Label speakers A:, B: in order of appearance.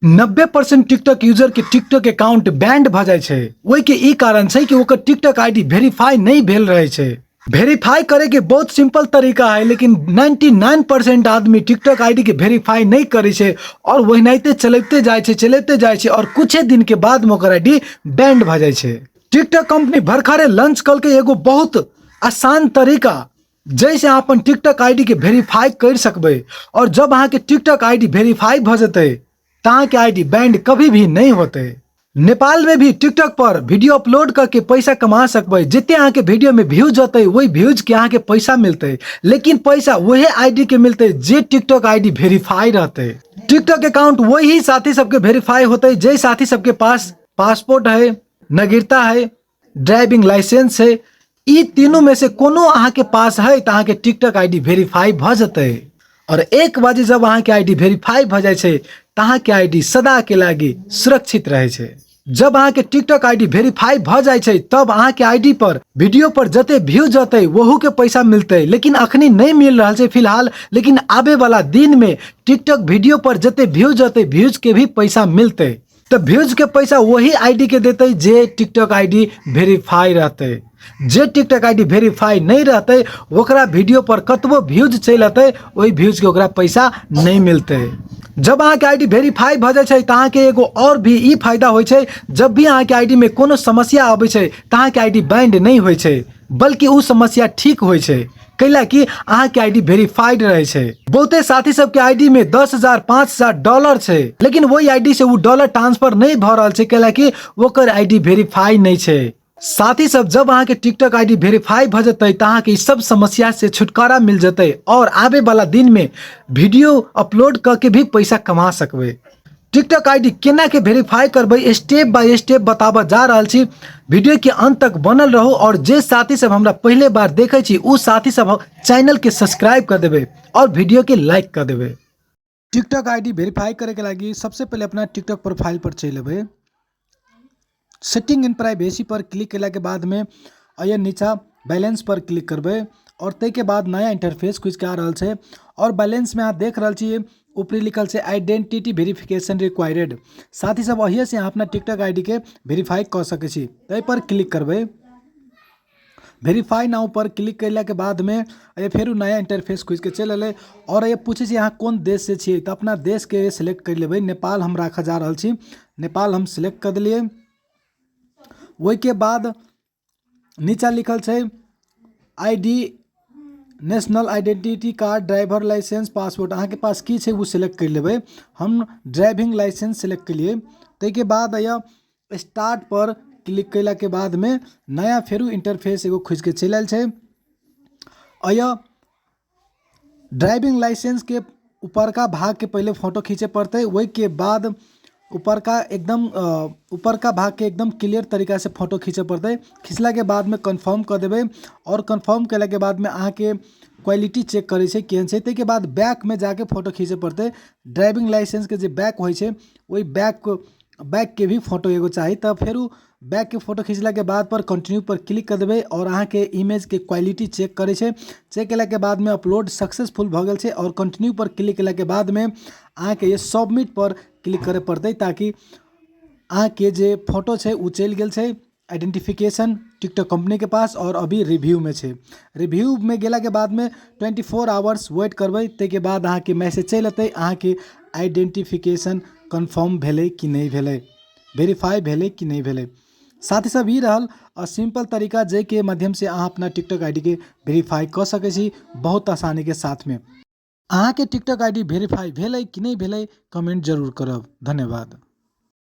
A: 90% TikTok user के TikTok account band भ जाय छै। ओहि के ई कारण छै कि ओकर टिकटॉक आईडी वेरीफाई नहीं भेल रहे छै। वेरीफाई करे के बहुत सिंपल तरीका है, लेकिन 99% आदमी टिकटॉक आईडी के वेरीफाई नहीं करे छै और वहीनाइते चलते जाय छै और कुछ दिन के बाद में ओकर आईडी बैंड भ जाय छै। टिकटॉक कंपनी भरखरे लॉन्च कल के एगो बहुत आसान तरीका जैसे अहाँ अपन टिकटॉक आईडी के वेरीफाई कर सकबे और जब अहाँ के टिकटॉक आईडी वेरीफाई भ जते त अहाँ के आईडी बैंड कभी भी नहीं होते। नेपाल में भी टिकटॉक पर वीडियो अपलोड करके पैसा कमा सकबे। जितने अहाँ के वीडियो में व्यूज होते वही व्यूज के अहाँ के पैसा मिलते, लेकिन पैसा वही आईडी के मिलते जे टिकटॉक आईडी वेरीफाई रहते। टिकटॉक अकाउंट वही साथी सबके वेरीफाई होते जे साथी सबके पास पासपोर्ट है, नागरिकता है, ड्राइविंग लाइसेंस है। ई तीनों में से कोनो अहाँ के पास है तो अहाँ के टिकटॉक आईडी वेरीफाई भ जते और एक बाजी जब अहाँ के आईडी वेरीफाई भ जाय छै त अहाँ के आईडी सदा के लागी सुरक्षित रहे छै। जब अहाँ के टिकटॉक आईडी वेरीफाई भ जाय छै तब अहाँ के आईडी पर वीडियो पर जते व्यू जते वहू के पैसा मिलते, लेकिन अखनी नहीं मिल रहा है फिलहाल। लेकिन आबे वाला दिन में टिकटॉक वीडियो पर जते व्यू जते व्यूज के भी पैसा मिलते। तो व्यूज के पैसा वही आईडी के देते जे टिकटॉक आईडी वेरीफाई रहते। जे टिकटॉक आईडी वेरीफाई नहीं रहते ओकरा वीडियो पर कतबो व्यूज चल आते वही व्यूज के ओकरा पैसा नहीं मिलते। जब अहाँ के आईडी वेरीफाई भ जाय छै त अहाँ के एगो और भी ई फायदा होय छै, जब भी अहाँ के आईडी में कोनो समस्या आबै छै त अहाँ के आईडी बैंड नहीं होय छै, बल्कि उ समस्या ठीक होय छै। कैला कि अहाँ के आईडी वेरीफाइड रहे छै। बहुते साथी सब के आईडी में 10,000 5,000 डॉलर छै, लेकिन वही आईडी से वो डॉलर ट्रांसफर नहीं भ रहल छै कैला कि ओकर आईडी वेरीफाई नहीं छै। साथी सब जब अहाँ के टिकटॉक आईडी वेरीफाई भ जते त अहाँ के सब समस्या से छुटकारा मिल जते और आवे वाला दिन में वीडियो अपलोड करके भी पैसा कमा सकबे। टिकटॉक आईडी केना के वेरीफाई करबे स्टेप बाय स्टेप बताबा जा रहल छी। वीडियो के अंत तक बनल रहो और जे साथी सब हमरा पहले बार देखे छी उ साथी सब चैनल के सब्सक्राइब कर देबे और वीडियो के लाइक कर देबे। टिकटॉक आईडी वेरीफाई करे के लागी सबसे पहले अपना टिकटॉक प्रोफाइल पर चल लेबे। सेटिंग इन प्राइवेसी पर क्लिक केला के बाद में अय नीचा बैलेंस पर क्लिक करबे और ते के बाद नया इंटरफेस खुज के आ रहल छै और बैलेंस में आप देख रहल छी ऊपरी लिखल छै आइडेंटिटी वेरिफिकेशन रिक्वायर्ड। साथ ही सब अहिए से अहाँ अपना टिकटॉक आईडी के वेरीफाई कर सके छी। तै पर क्लिक करबे। वेरीफाई नाउ पर क्लिक कैला के बाद में ये फिर नया इंटरफेस खुज के चल अले और ये पूछे छी अहाँ कौन देश से छी तो अपना देश के सिलेक्ट कर लेबे। नेपाल हम राखा जा रहल छी, नेपाल हम सिलेक्ट कर दिलिए। वही के बाद नीचा लिखल छै ID national identity card, driver licence, passport अहाँ के पास की छै वो सिलेक्ट कर लेबे। हम ड्राइविंग लाइसेंस सिलेक्ट कर लिए। ते के बाद आया स्टार्ट पर क्लिक कैला के बाद में नया फेरू इंटरफेस एगो खुज के चल आयल छै। आया ड्राइविंग लाइसेंस के ऊपर का भाग के पहले फोटो खींचे पड़ते, वही के बाद ऊपर का भाग के एकदम क्लियर तरीका से फोटो खींचे पड़ते। खींचला के बाद में कंफर्म कर देबे और कंफर्म कैला के बाद में अहाँ के क्वालिटी चेक करे छै केहन छै। ते के बाद बैक में जाके फोटो खींचे पड़ते। ड्राइविंग लाइसेंस के जो बैक होय छै वही बैक के भी फोटो एगो चाहिए। तब फिर बैक के फोटो खींचला के बाद पर कंटिन्यू पर क्लिक कर देबे और अहाँ के इमेज के क्वालिटी चेक करे छै। चेक केला के बाद में अपलोड सक्सेसफुल भ गेल छै और कंटिन्यू पर क्लिक केला के बाद में अहाँ के ये सबमिट पर क्लिक करे पड़ते ताकि अहाँ के जे फोटो छै उ चल गेल छै आइडेंटिफिकेशन टिकटॉक कंपनी के पास और अभी रिव्यू में छै। रिव्यू में गेला के बाद में 24 आवर्स वेट करबे। ते के बाद अहाँ के मैसेज चल अतै अहाँ के आइडेंटिफिकेशन कन्फर्म भेले कि नहीं भेले, वेरीफाई भेले कि नहीं भेले। साथ ही सब ई रहल सिंपल तरीका जे के माध्यम से अहाँ अपना टिकटॉक आईडी के वेरीफाई कर सके छी बहुत आसानी के साथ में। अहाँ के टिकटॉक आईडी वेरीफाई भेले कि नहीं भेले कमेंट जरूर करब। धन्यवाद।